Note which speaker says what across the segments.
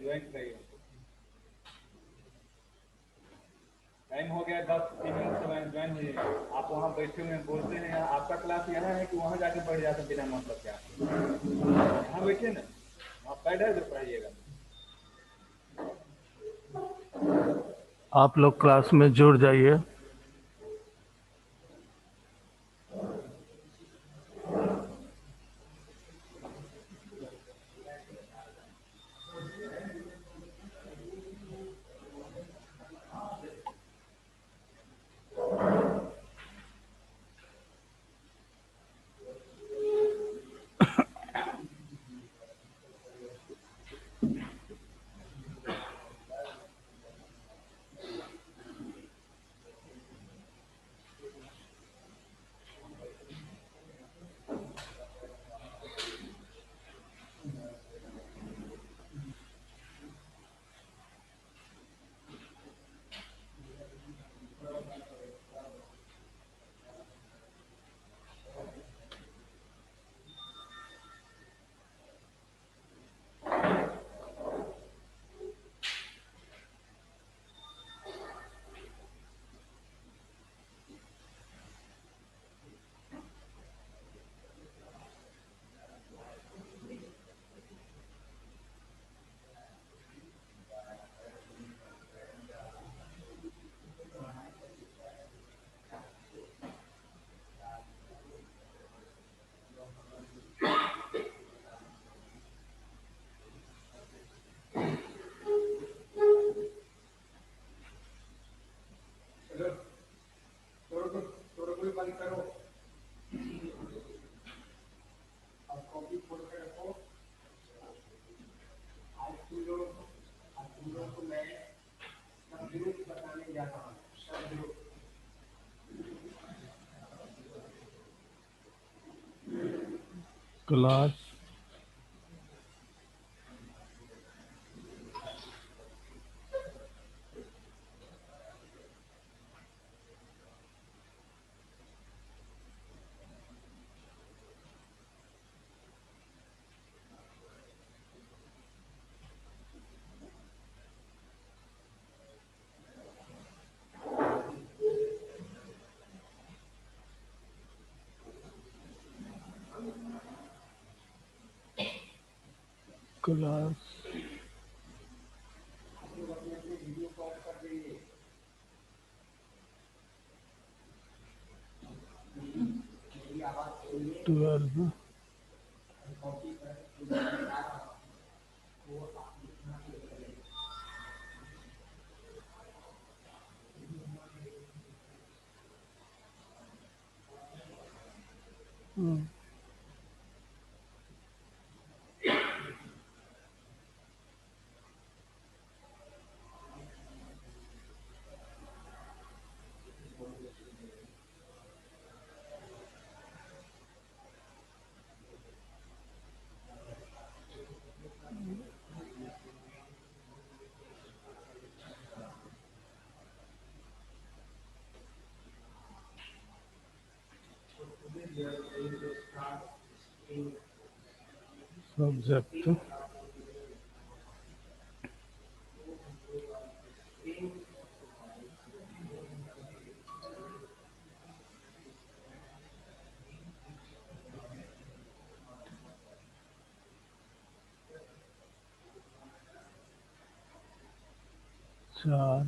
Speaker 1: Join करिए। Time हो गया 10 3 मिनट से ज्वाइन हुई। आप वहाँ बैठे हुए हैं, बोलते हैं आपका क्लास यहाँ है कि वहाँ जाके बैठ जाते बिना मतलब के? आप यहाँ बैठे ना, आप बैठ है जो पढ़ाइएगा।
Speaker 2: आप लोग क्लास में जुड़ जाइए। क्लास क्लास 12 subject, चार,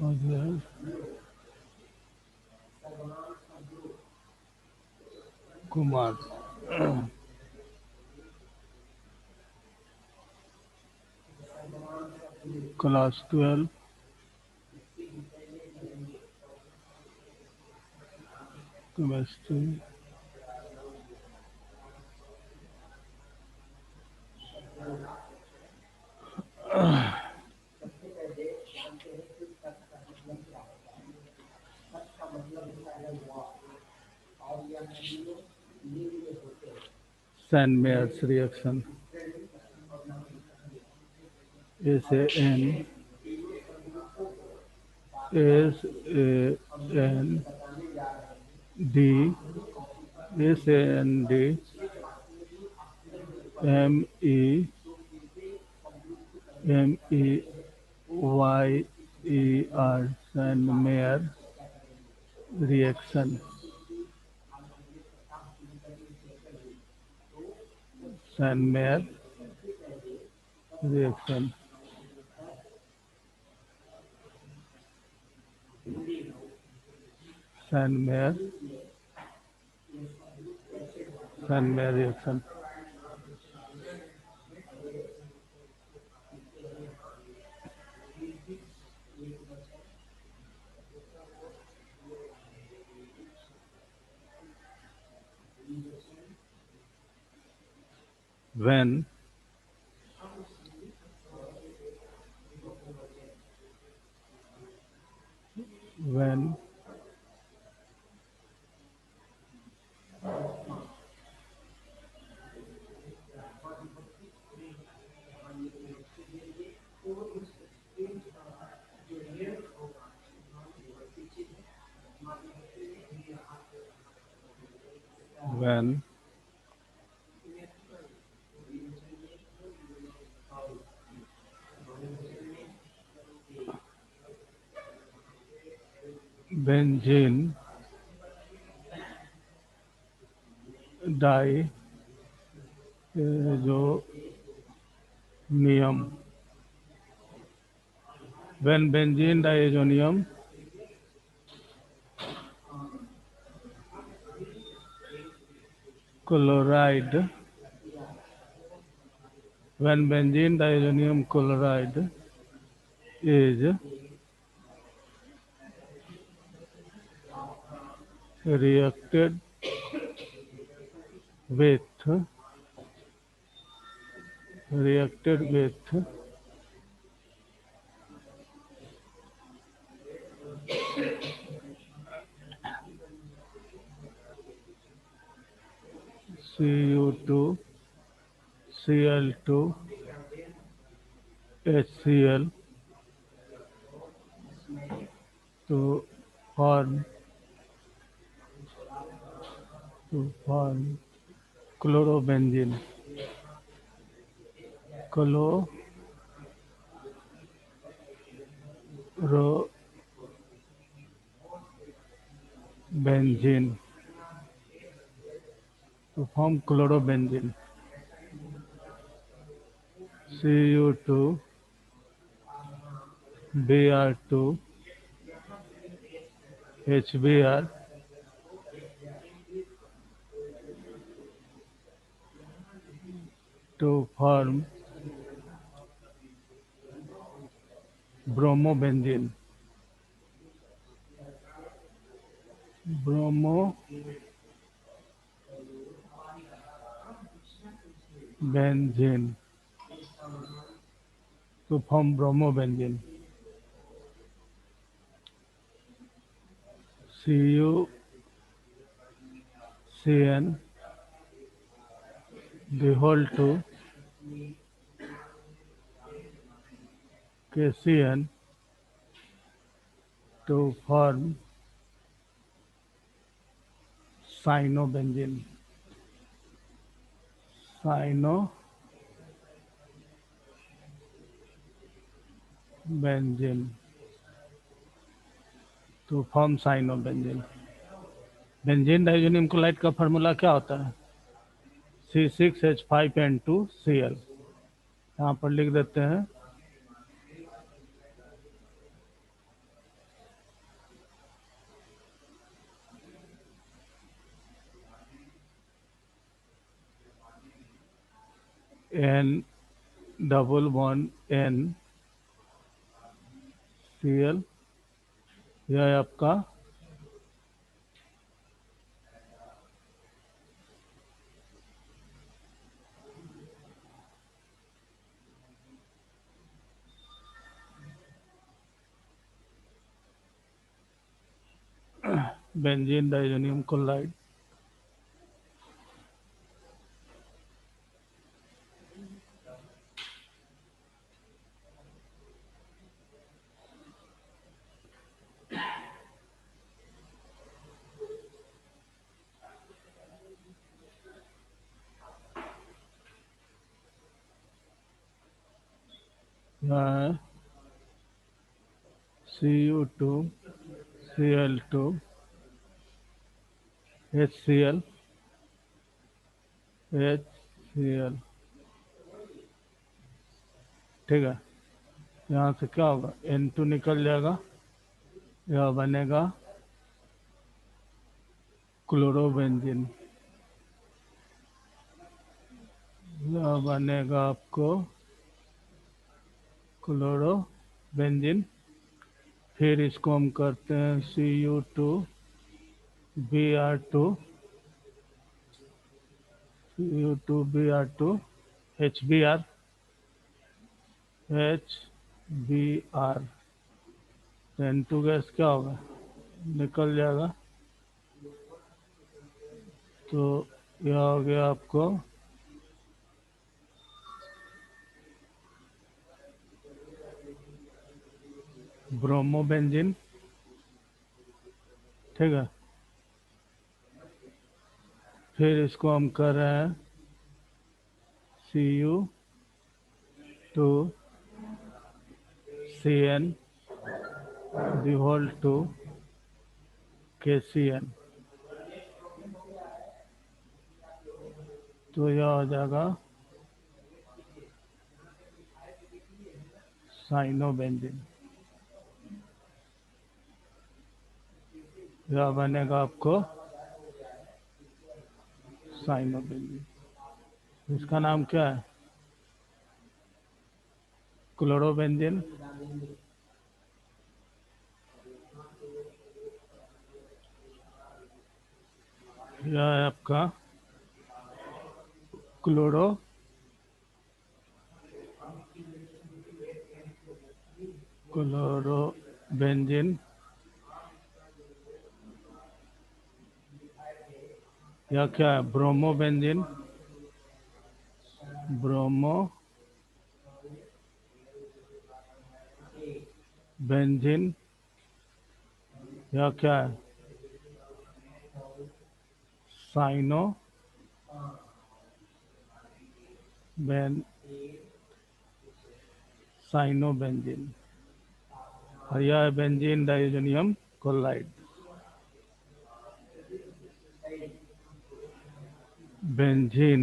Speaker 2: other, Kumar. Class 12, chemistry, Sandmeyer's reaction, SAN, SAN, D, SAND, MEMEYER, Sandmeyer reaction, Sandmeyer reaction, Sandmeyer, Sandmeyer reaction. When when when benzene diazo नियम when benzene diazonium chloride when benzene diazonium chloride is reacted with reacted with Cu2 Cl2 HCl to form chlorobenzene chlorobenzene to form chlorobenzene Cu2 Br2 HBr to form bromobenzene to form bromobenzene CuCN the whole 2 KCN to form cyanobenzene. Cyanobenzene to form cyanobenzene. Benzene diazonium chloride का formula क्या होता है? C6H5N2Cl। यहाँ पर लिख देते हैं N11NCl। यह आपका benzene diazonium chloride. Cu2 Cl2 HCl HCl। ठीक है, यहाँ से क्या होगा? N2 निकल जाएगा, यह बनेगा क्लोरोबेंजीन। यह बनेगा आपको क्लोरोबेंजीन। फिर इसको हम करते हैं Cu2Br2 HBr N2 गैस क्या होगा? निकल जाएगा। तो यह हो गया आपको ब्रोमोबेंजीन। ठीक है, फिर इसको हम कर रहे हैं Cu2Cn डिवोल्ट टू KCN। तो यह हो जाएगा साइनोबेंजीन। यह बनेगा आपको साइनोबेंजीन। इसका नाम क्या है? क्लोरोबेंजीन। यह है आपका क्लोरोबेंजीन। यह क्या है? ब्रोमोबेंजीन। ब्रोमोबेंजीन। यह क्या है? साइनोबेंजीन। और यह है benzene diazonium chloride. Benzene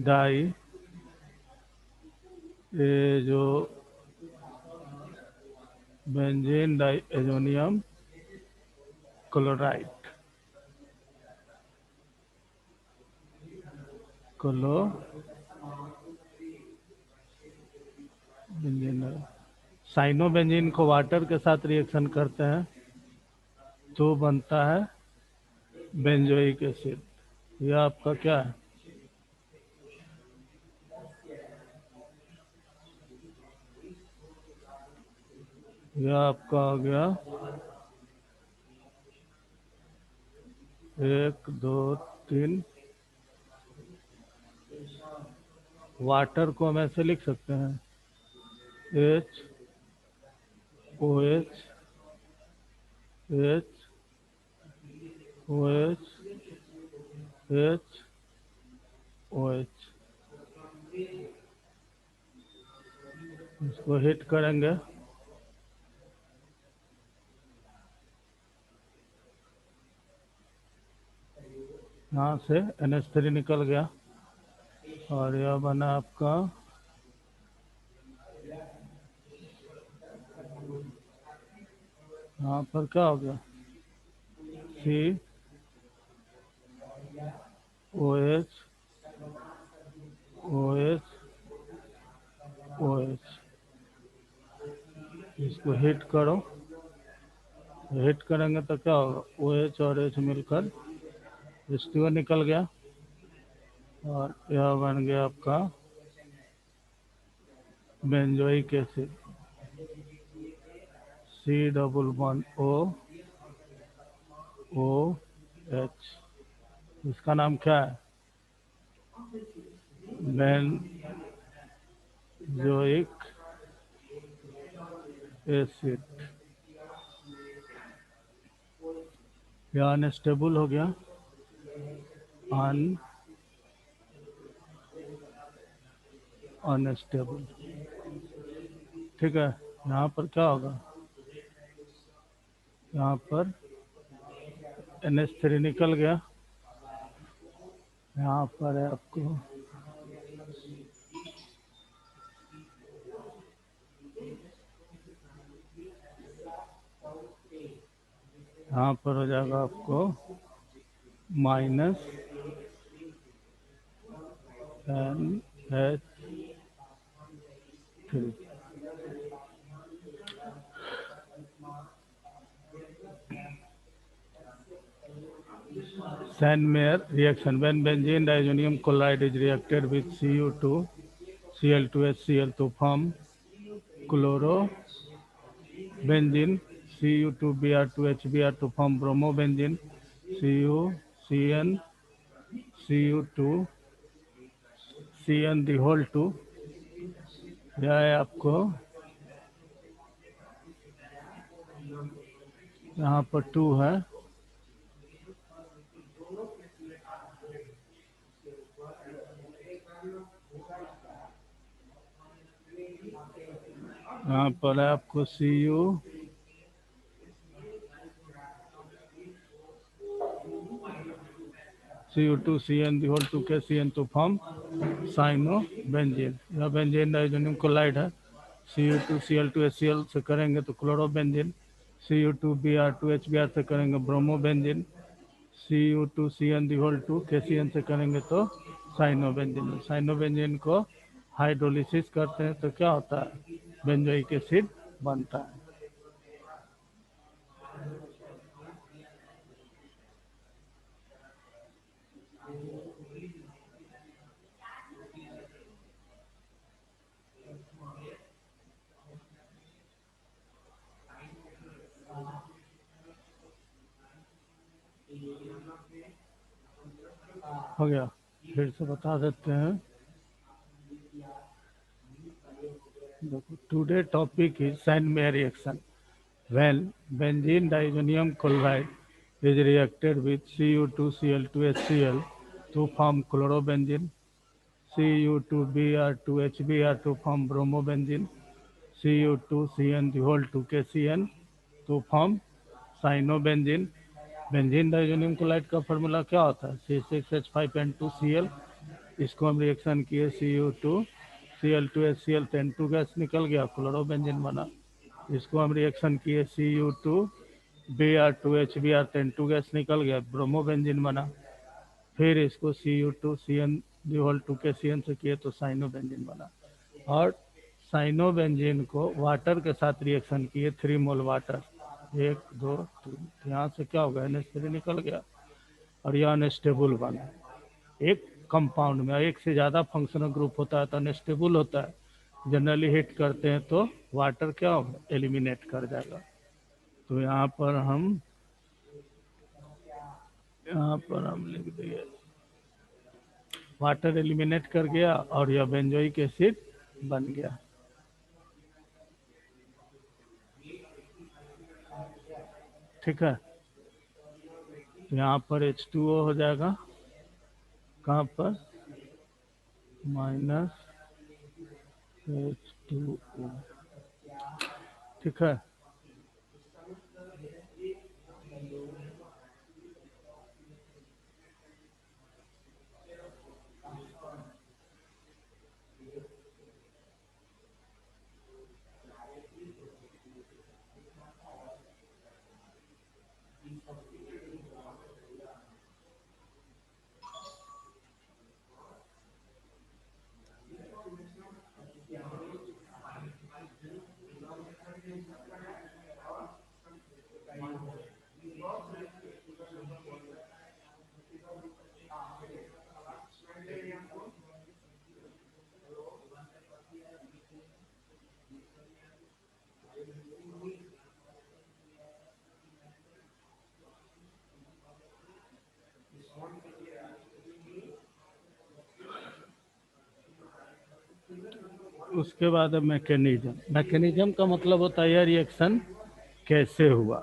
Speaker 2: diazo benzene diazonium chloride cyanobenzene को वाटर के साथ रिएक्शन करते हैं तो बनता है बेंजोइक एसिड। यह आपका क्या है? यह आपका हो गया 1 2 3। वाटर को हम ऐसे लिख सकते हैं H O H H O H H O H. इसको हिट करेंगे, यहाँ से NH3 निकल गया और यह बना आपका यहाँ पर क्या हो गया, C O H O H O H. इसको हिट करो, हिट करेंगे तो क्या होगा, ओ एच और एच मिलकर H2O निकल गया और यह बन गया आपका बेंजोइक एसिड, C11OOH। इसका नाम क्या है, बेंजोइक एसिड। यह अनस्टेबल हो गया, अनस्टेबल। ठीक है, यहाँ पर क्या होगा, यहाँ पर NH3 निकल गया, यहाँ पर है आपको यहाँ पर हो जाएगा आपको -NH3। Sandmeyer reaction, when benzene diazonium chloride is reacted with Cu2 Cl2HCl to form chlorobenzene, Cu2Br2HBr to form bromobenzene, CuCN Cu2CN the whole 2। यह है आपको यहाँ पर 2 है, यहाँ पर है आपको Cu2CN the whole 2 के CN to form साइनोबेंजीन। यह बेंजीन डाइजोनियम क्लोराइड है, Cu2Cl2HCl से करेंगे तो क्लोरोबेंजीन, Cu2Br2HBr से करेंगे bromobenzene, Cu2CN the whole 2 KCN से करेंगे तो साइनोबेंजीन। साइनोबेंजीन को हाइड्रोलिसिस करते हैं तो क्या होता है, बेंजोइक एसिड बनता है। हो गया, फिर से बता देते हैं। देखो, today topic is Sandmeyer reaction, when benzene diazonium chloride is reacted with Cu2Cl2HCl to form chlorobenzene, Cu2Br2HBr to form bromobenzene, Cu2CN the whole 2 KCN to form cyanobenzene. Benzene diazonium chloride का फार्मूला क्या होता है, C6H5N2Cl। इसको हम reaction किए, Cu2Cl2HCl तो N2 gas निकल गया, क्लोरोबेंजीन बना। इसको हम रिएक्शन किए, Cu2Br2HBr तो N2 गैस निकल गया, ब्रोमोबेंजीन बना। फिर इसको Cu2CN होल 2 के CN से किए तो साइनोबेंजीन बना। और साइनोबेंजीन को वाटर के साथ रिएक्शन किए, 3 मोल वाटर, 1 2 3, यहाँ से क्या होगा, NH3 निकल गया और यह अनस्टेबल बना। एक कंपाउंड में एक से ज़्यादा फंक्शनल ग्रुप होता है तो अनस्टेबल होता है, जनरली हिट करते हैं तो वाटर क्या होगा, एलिमिनेट कर जाएगा। तो यहाँ पर हम लिख दिए वाटर एलिमिनेट कर गया और यह बेंजोइक एसिड बन गया। ठीक है। तो यहाँ पर H2O हो जाएगा, कहाँ पर, -H2O, ठीक है। उसके बाद मैकेनिज्म, मैकेनिज्म का मतलब होता है यह रिएक्शन कैसे हुआ।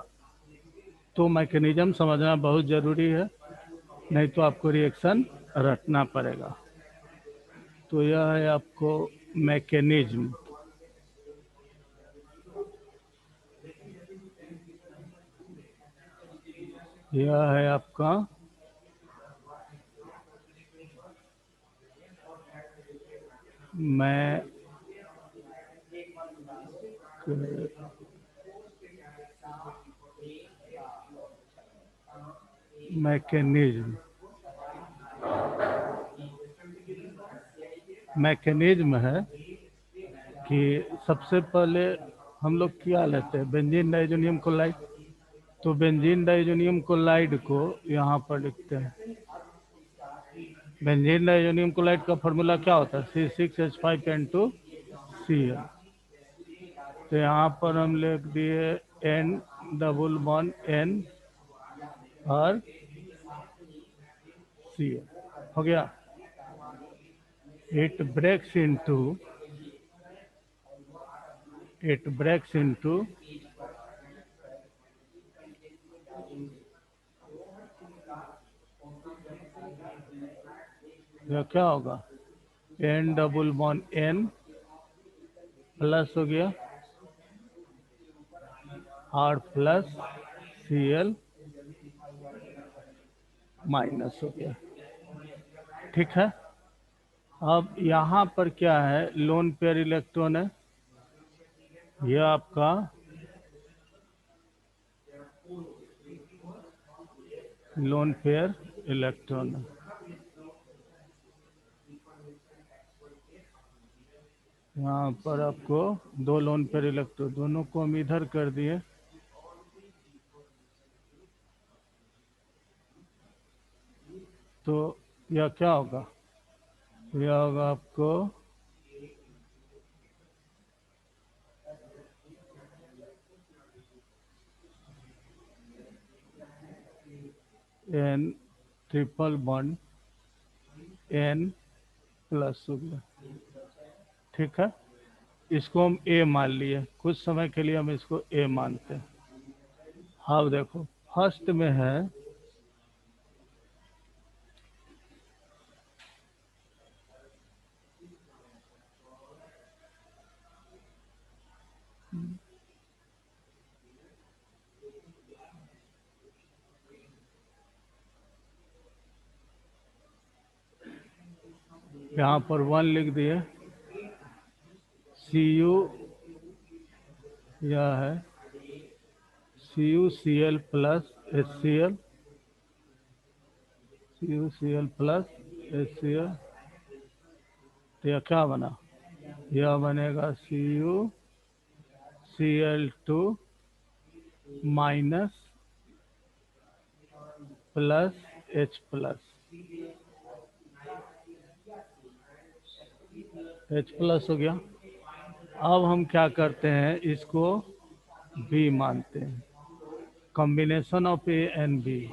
Speaker 2: तो मैकेनिज्म समझना बहुत ज़रूरी है, नहीं तो आपको रिएक्शन रटना पड़ेगा। तो यह है आपको मैकेनिज्म। यह है आपका मैकेनिज्म। मैकेनिज्म है कि सबसे पहले हम लोग क्या लेते हैं, बेंजीन डाइजोनियम क्लोराइड। तो बेंजीन डाइजोनियम क्लोराइड को यहाँ पर लिखते हैं। बेंजीन डाइजोनियम क्लोराइड का फॉर्मूला क्या होता है, C6H5N2Cl। तो यहाँ पर हम लिख दिए N N और Cl, हो गया। it breaks into यह क्या होगा, N प्लस हो गया R प्लस Cl माइनस हो गया, ठीक है। अब यहाँ पर क्या है, लोन पेयर इलेक्ट्रॉन है, यह आपका लोन पेयर इलेक्ट्रॉन है। यहाँ पर आपको दो लोन पेयर इलेक्ट्रॉन, दोनों को हम इधर कर दिए। तो यह क्या होगा, यह होगा आपको N triple bond N plus हो गया, ठीक है। इसको हम A मान लिए, कुछ समय के लिए हम इसको A मानते हैं। अब देखो फर्स्ट में है यहाँ पर 1 लिख दिए, Cu यह है CuCl plus HCl, CuCl plus HCl। तो यह क्या बना, यह बनेगा CuCl2 minus plus H plus, H plus हो गया। अब हम क्या करते हैं, इसको B मानते हैं, combination of A and B,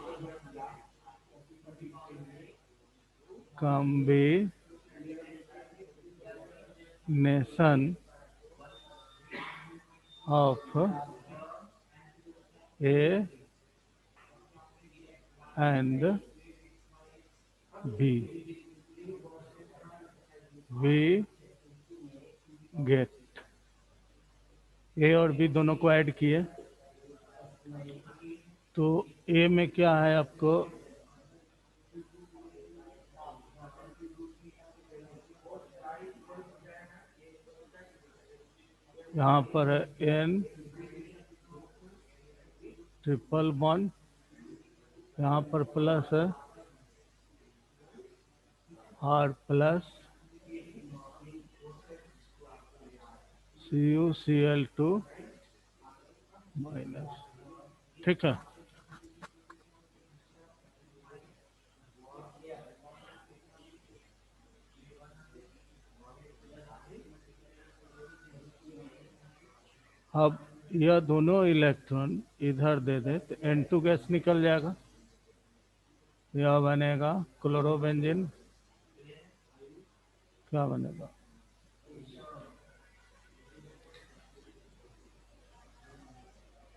Speaker 2: combination of A and B, we get. A और बी दोनों को ऐड किए तो ए में क्या है आपको, यहाँ पर है एन ट्रिपल बॉन्ड, यहाँ पर प्लस है आर प्लस CuCl2 माइनस। ठीक है, अब यह दोनों इलेक्ट्रॉन इधर दे दे तो N2 गैस निकल जाएगा, यह बनेगा क्लोरोबेंजीन। क्या बनेगा,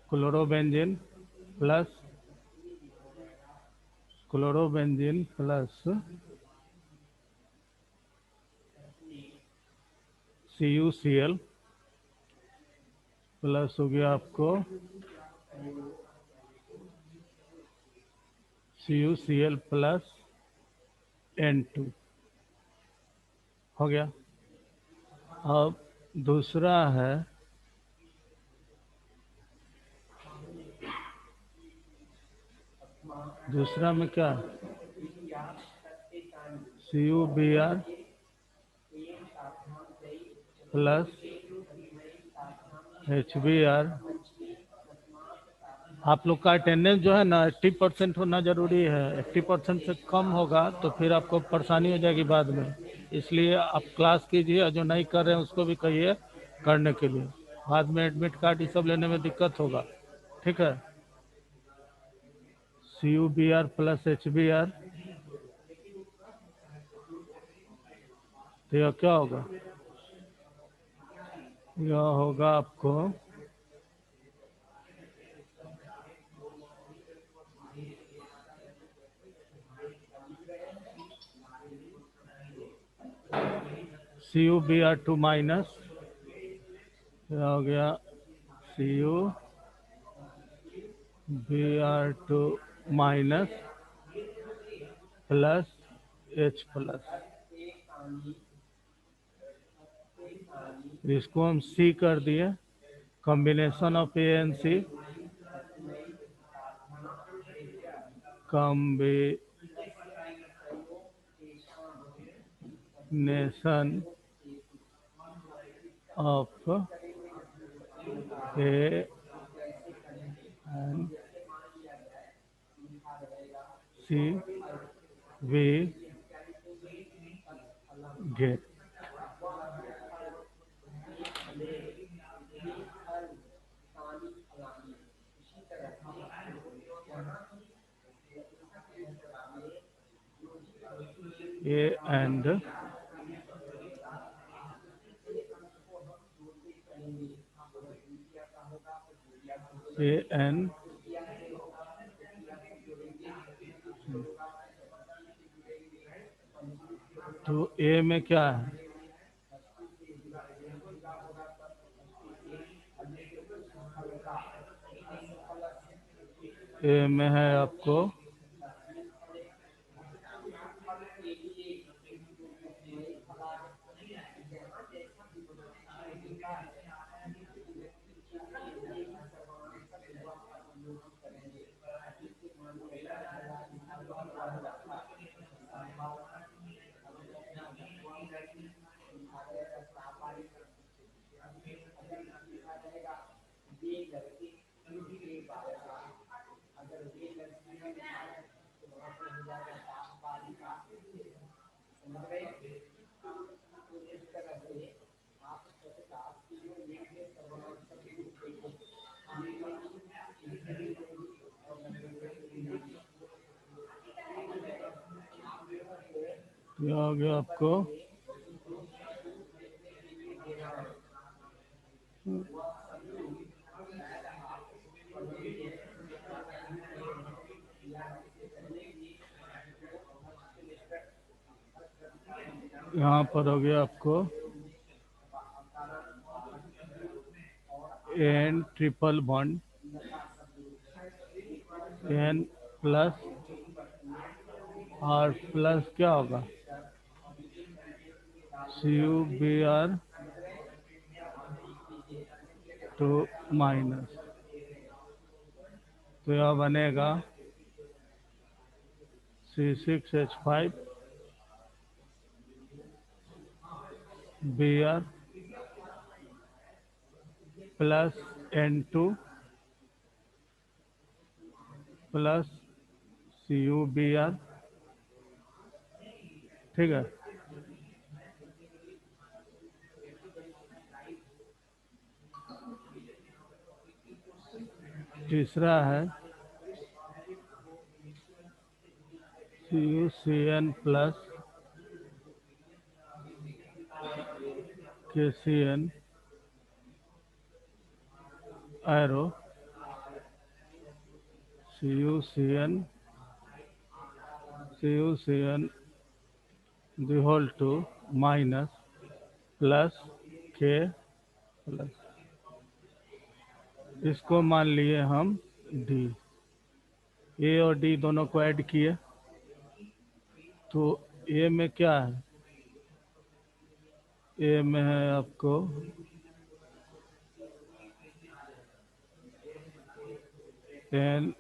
Speaker 2: chlorobenzene plus chlorobenzene plus CuCl plus हो गया आपको CuCl प्लस N2 हो गया। अब दूसरा है दूसरा में क्या है, CuBr प्लस HBr। आप लोग का अटेंडेंस जो है ना 80% होना जरूरी है, 80% से कम होगा तो फिर आपको परेशानी हो जाएगी बाद में, इसलिए आप क्लास कीजिए और जो नहीं कर रहे हैं उसको भी कहिए करने के लिए, बाद में एडमिट कार्ड ये सब लेने में दिक्कत होगा। ठीक है, CuBr प्लस HBr, तो यह क्या होगा, यह होगा आपको CuBr2 माइनस, यह हो गया CuBr2 minus plus H plus, इसको हम C कर दिए, combination of A and C, combination of A and C we get. A and तो ए में क्या है, ए में है आपको क्या हो गया आपको यहाँ पर हो गया आपको N triple bond N plus और प्लस क्या होगा CuBr टू माइनस, तो यह बनेगा C6H5 Br plus N2 plus CuBr। ठीक है, तीसरा है CuCN plus KCN arrow CuCN the whole to minus plus K plus, इसको मान लिए हम D। ए और डी दोनों को ऐड किए तो ए में क्या है, ए में है आपको एन,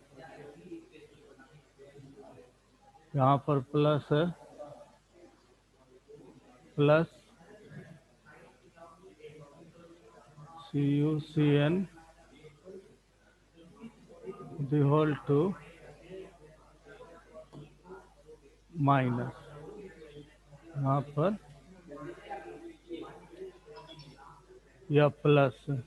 Speaker 2: यहाँ पर प्लस है plus CuCN the whole to minus, यहाँ पर यह प्लस है।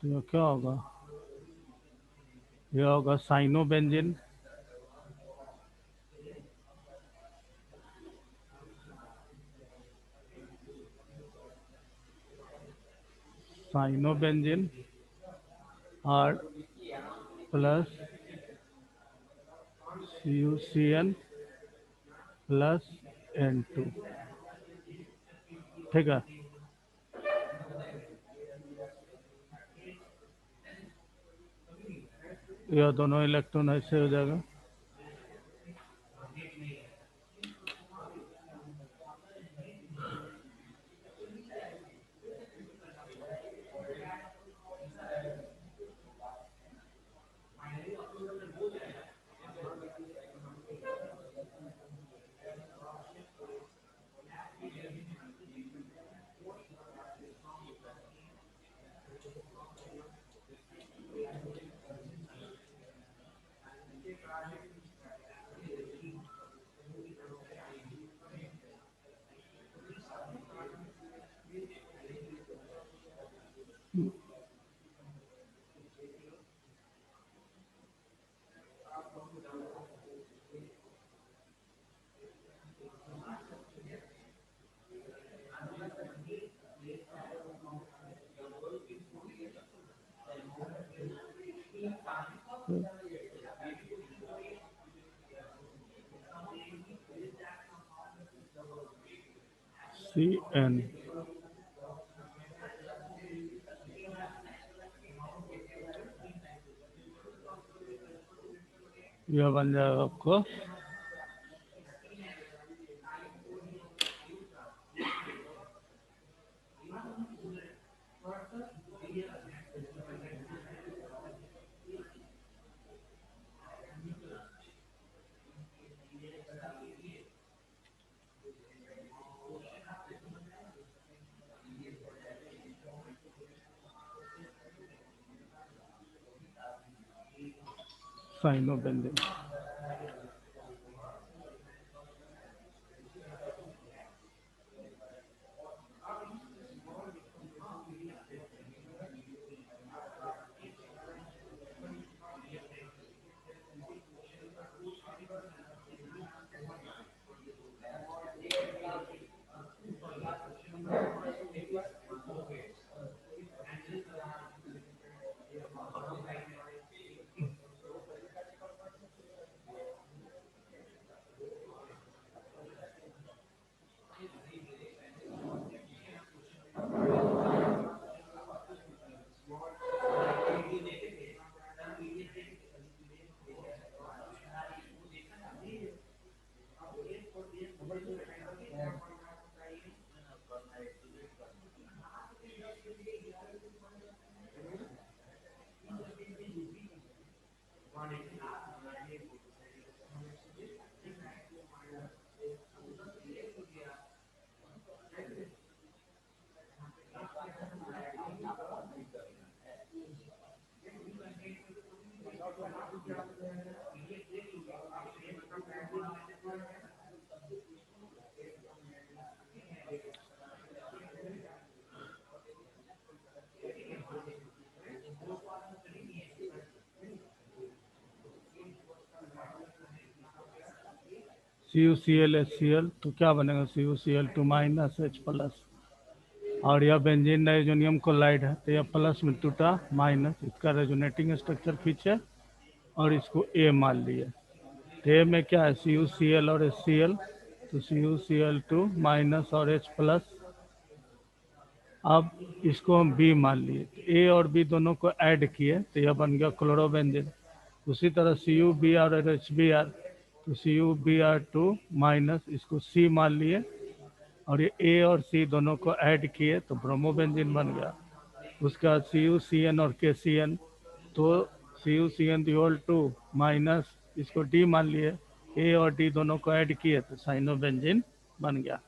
Speaker 2: तो यह क्या होगा, यह होगा साइनोबेंजीन साइनोबेंजीन और प्लस CuCN प्लस N2। ठीक है, यह दोनों इलेक्ट्रॉन ऐसे हो जाएगा। CN यह बन जाएगा आपको साइनोबेंजीन। CuCl तो क्या बनेगा, CuCl2 माइनस H+। और यह बेंजीन नाइट्रोजोनियम क्लोराइड है, तो यह प्लस में टूटा माइनस, इसका रेजोनेटिंग स्ट्रक्चर खींचे और इसको A मान लिए। तो A में क्या है, CuCl और HCl, तो CuCl2 माइनस और H+। अब इसको हम B मान लिए, तो A और B दोनों को ऐड किए तो यह बन गया क्लोरोबेंजीन। उसी तरह CuBr और HBr, तो CuBr2 माइनस, इसको C मान लिए और ये A और C दोनों को ऐड किए तो ब्रोमोबेंजीन बन गया। उसका CuCN और KCN, तो CuCN2 माइनस, इसको D मान लिए, A और D दोनों को ऐड किए तो साइनोबेंजीन बन गया।